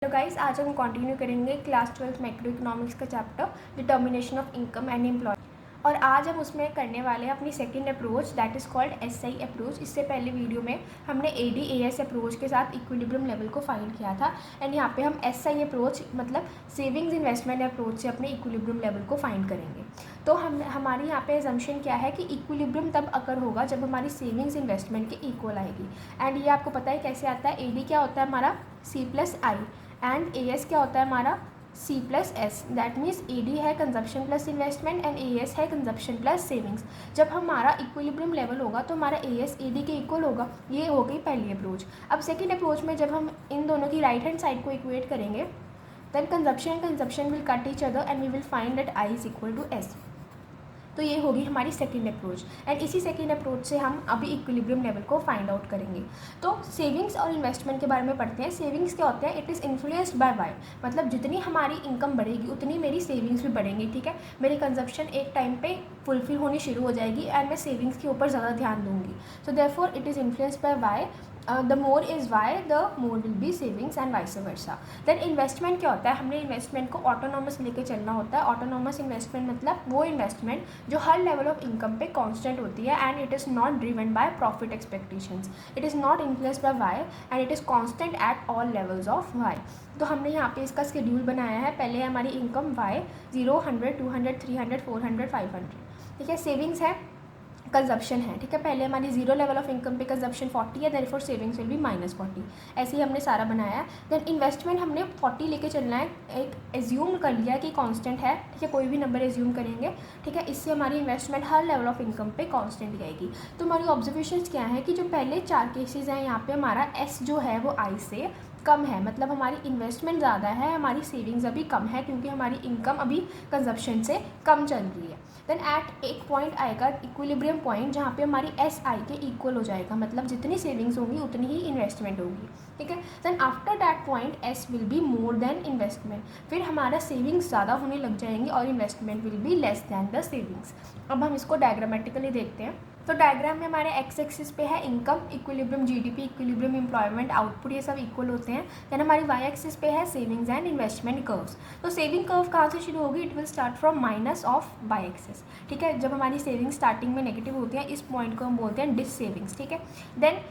Hello guys, आज हम continue करेंगे क्लास 12 मैक्रो इकोनॉमिक्स का chapter determination of income and employ. और आज हम उसमें करने वाले हैं अपनी second approach that is called SI approach. इससे पहले वीडियो में हमने एडीएएस अप्रोच के साथ इक्विलिब्रियम लेवल को फाइंड किया था एंड यहाँ पे हम एसआई अप्रोच मतलब सेविंग्स इन्वेस्टमेंट अप्रोच से अपने इक्विलिब्रियम लेवल को फाइंड करेंगे। तो हमारी यहाँ पे एजम्पशन क्या है कि इक्विलिब्रियम तब अकर होगा जब हमारी सेविंग्स इन्वेस्टमेंट के इक्वल आएगी। एंड ये आपको पता है कैसे आता है। एडी क्या होता है हमारा C+I एंड AS क्या होता है हमारा C+S। दैट मीन्स AD है consumption plus investment and AS है कंजप्शन प्लस सेविंग्स। जब हमारा इक्विलिब्रियम लेवल होगा तो हमारा AS AD के इक्वल होगा। ये हो गई पहली अप्रोच। अब सेकेंड अप्रोच में जब हम इन दोनों की राइट हैंड साइड को इक्वेट करेंगे then consumption will cut each other and we will find that I is equal to S। तो ये होगी हमारी सेकेंड अप्रोच एंड इसी सेकेंड अप्रोच से हम अभी इक्विलिब्रियम लेवल को फाइंड आउट करेंगे। तो सेविंग्स और इन्वेस्टमेंट के बारे में पढ़ते हैं। सेविंग्स क्या होते हैं? It is influenced by Y, मतलब जितनी हमारी इनकम बढ़ेगी उतनी मेरी सेविंग्स भी बढ़ेंगी। ठीक है, मेरी कंजप्शन एक टाइम पे फुलफिल होनी शुरू हो जाएगी एंड मैं सेविंग्स के ऊपर ज़्यादा ध्यान दूंगी। So therefore it is influenced by Y. The more is Y the more will be savings and vice versa. Then investment क्या होता है? हमने इन्वेस्टमेंट को ऑटोनॉमस लेके चलना होता है। ऑटोनॉमस इन्वेस्टमेंट मतलब वो इन्वेस्टमेंट जो हर लेवल ऑफ इनकम पे कांस्टेंट होती है and it is not driven by profit expectations. It is not influenced by Y and it is constant at all levels of Y. तो हमने यहाँ पे इसका शेड्यूल बनाया है। पहले हमारी इनकम वाई 0, 100, 200, 300, 400, 500। ठीक है, सेविंग्स है, कंजप्शन है। ठीक है, पहले हमारी जीरो लेवल ऑफ इनकम पे कंजप्शन 40 है, देयरफॉर सेविंग्स विल बी -40। ऐसे ही हमने सारा बनाया है। देन इन्वेस्टमेंट हमने 40 लेके चलना है। एक एज्यूम कर लिया कि कांस्टेंट है। ठीक है, कोई भी नंबर एज्यूम करेंगे। ठीक है, इससे हमारी investment her level of income पे कांस्टेंट ही आएगी। तो हमारी ऑब्जर्वेशंस क्या है कि जो पहले 4 केसेज हैं यहाँ पे हमारा S जो है वो I से कम है, मतलब हमारी इन्वेस्टमेंट ज़्यादा है, हमारी सेविंग्स अभी कम है क्योंकि हमारी इनकम अभी कंजप्शन से कम चल रही है। देन एट एक पॉइंट आएगा इक्विलिब्रियम पॉइंट जहाँ पे हमारी SI के इक्वल हो जाएगा, मतलब जितनी सेविंग्स होंगी उतनी ही इन्वेस्टमेंट होगी। ठीक है, then after that point S will be more than investment. फिर हमारा सेविंग्स ज़्यादा होने लग जाएंगे और investment will be less than the savings. अब हम इसको डायग्रामेटिकली देखते हैं। तो डायग्राम में हमारे एक्स एक्सिस पे है income, equilibrium GDP, equilibrium employment, output, ये सब इक्वल होते हैं। देन हमारी वाई एक्सिस पे है सेविंग्स एंड इन्वेस्टमेंट कर्व्स। तो सेविंग कर्व कहाँ से शुरू होगी? It will start from minus of Y axis. ठीक है, जब हमारी सेविंग्स स्टार्टिंग में नेगेटिव होती है इस पॉइंट को हम बोलते हैं डिस सेविंग्स। ठीक है, देन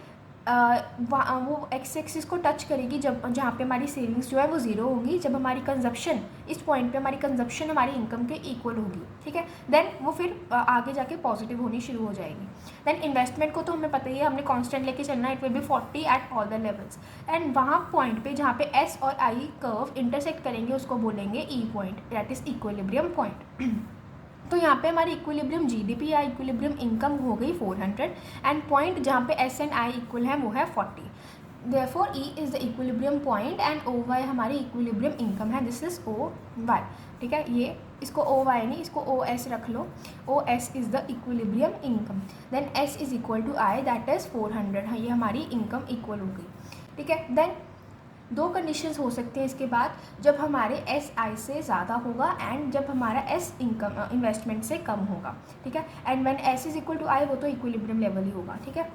वो एक्स एक्सिस को टच करेगी जब जहाँ पे हमारी सेविंग्स जो है वो ज़ीरो होगी, जब हमारी कंजप्शन इस पॉइंट पे हमारी कंजप्शन हमारी इनकम के इक्वल होगी। ठीक है, देन वो फिर आगे जाके पॉजिटिव होनी शुरू हो जाएगी। देन इन्वेस्टमेंट को तो हमें पता ही है, हमने कांस्टेंट लेके चलना है। It will be 40 at all the levels and वहाँ पॉइंट पे जहाँ पे S और I कर्व इंटरसेक्ट करेंगे उसको बोलेंगे E point, that is equilibrium point. तो यहाँ पे हमारी इक्विलिब्रियम GDP या इक्विलिब्रियम इनकम हो गई 400 एंड पॉइंट जहाँ पे S एंड I इक्वल है वो है 40। Therefore E is the equilibrium point and OY हमारी इक्विलिब्रियम इनकम है, दिस इज़ OY। ठीक है, ये इसको OY नहीं, इसको OS रख लो। OS is the equilibrium income. Then S is equal to I that is 400। हाँ, ये हमारी इनकम इक्वल हो गई। ठीक है, देन 2 कंडीशंस हो सकते हैं इसके बाद, जब हमारे SI से ज़्यादा होगा एंड जब हमारा S इनकम इन्वेस्टमेंट से कम होगा। ठीक है, and when S is equal to I वो तो इक्विलिब्रियम लेवल ही होगा। ठीक है,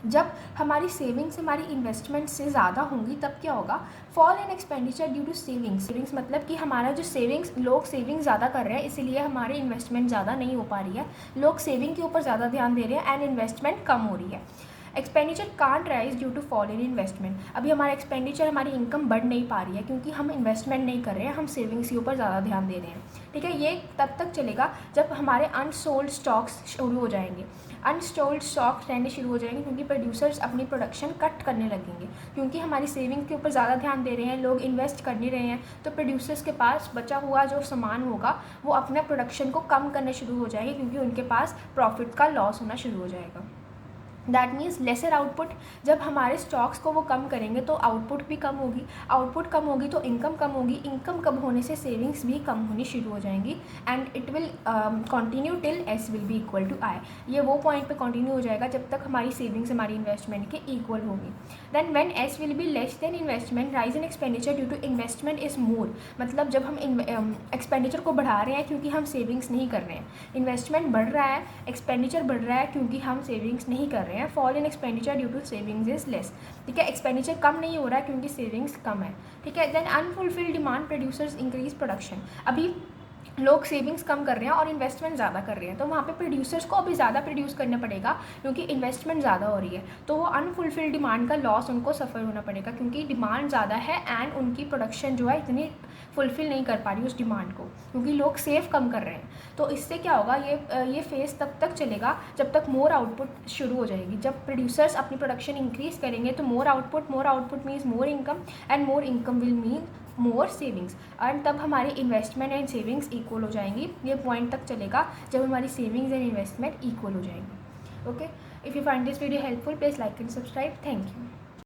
जब हमारी सेविंग्स हमारी इन्वेस्टमेंट से ज़्यादा होंगी तब क्या होगा? Fall in expenditure due to savings. Savings मतलब कि हमारा जो सेविंग्स, लोग सेविंग्स ज़्यादा कर रहे हैं इसीलिए हमारी इन्वेस्टमेंट ज़्यादा नहीं हो पा रही है। लोग सेविंग के ऊपर ज़्यादा ध्यान दे रहे हैं एंड इन्वेस्टमेंट कम हो रही है। Expenditure can't rise due to fall in investment. अभी हमारा एक्सपेंडिचर, हमारी इनकम बढ़ नहीं पा रही है क्योंकि हम इन्वेस्टमेंट नहीं कर रहे हैं, हम सेविंग्स के ऊपर ज़्यादा ध्यान दे रहे हैं। ठीक है, ये तब तक चलेगा जब हमारे अनसोल्ड स्टॉक्स शुरू हो जाएंगे। अनसोल्ड स्टॉक्स रहने शुरू हो जाएंगे क्योंकि प्रोड्यूसर्स अपनी प्रोडक्शन कट करने लगेंगे क्योंकि हमारी सेविंग के ऊपर ज़्यादा ध्यान दे रहे हैं, लोग इन्वेस्ट कर नहीं रहे हैं। तो प्रोड्यूसर्स के पास बचा हुआ जो सामान होगा वो अपने प्रोडक्शन को कम करने शुरू हो जाएंगे क्योंकि उनके पास प्रॉफिट का लॉस होना शुरू हो जाएगा। That means lesser output. जब हमारे स्टॉक्स को वो कम करेंगे तो आउटपुट भी कम होगी, आउटपुट कम होगी तो इनकम कम होगी, इनकम कम होने से सेविंग्स भी कम होनी शुरू हो जाएंगी and it will continue till S will be equal to I। ये वो पॉइंट पे कंटिन्यू हो जाएगा जब तक हमारी सेविंग्स हमारी इन्वेस्टमेंट के इक्वल होगी। Then when S will be less than investment, rise in expenditure due to investment is more. मतलब जब हम एक्सपेंडिचर को बढ़ा रहे हैं क्योंकि हम सेविंग्स नहीं कर रहे हैं, इन्वेस्टमेंट बढ़ रहा है, एक्सपेंडिचर बढ़ रहा है क्योंकि हम सेविंग्स नहीं कर रहे हैं, हैं, fall in expenditure due to savings is less, ठीक है, एक्सपेंडिचर कम नहीं हो रहा है क्योंकि सेविंग्स कम है, ठीक है। Then unfulfilled demand producers increase production, अभी लोग सेविंग्स कम कर रहे हैं और इन्वेस्टमेंट ज़्यादा कर रहे हैं, तो वहाँ पे प्रोड्यूसर्स को अभी ज़्यादा प्रोड्यूस करना पड़ेगा क्योंकि इन्वेस्टमेंट ज़्यादा हो रही है, तो वो अनफुलफिल्ड डिमांड का लॉस उनको सफ़र होना पड़ेगा क्योंकि डिमांड ज़्यादा है एंड उनकी प्रोडक्शन जो है इतनी फुलफ़िल नहीं कर पा रही उस डिमांड को क्योंकि लोग सेव कम कर रहे हैं। तो इससे क्या होगा, ये फेज़ तब तक चलेगा जब तक मोर आउटपुट शुरू हो जाएगी। जब प्रोड्यूसर्स अपनी प्रोडक्शन इंक्रीज़ करेंगे तो more output means more income and more income will mean more savings, and तब हमारी इन्वेस्टमेंट एंड सेविंग्स इक्वल हो जाएंगी। ये पॉइंट तक चलेगा जब हमारी सेविंग्स एंड इन्वेस्टमेंट इक्वल हो जाएंगी। Okay, if you find this video helpful please like and subscribe. Thank you.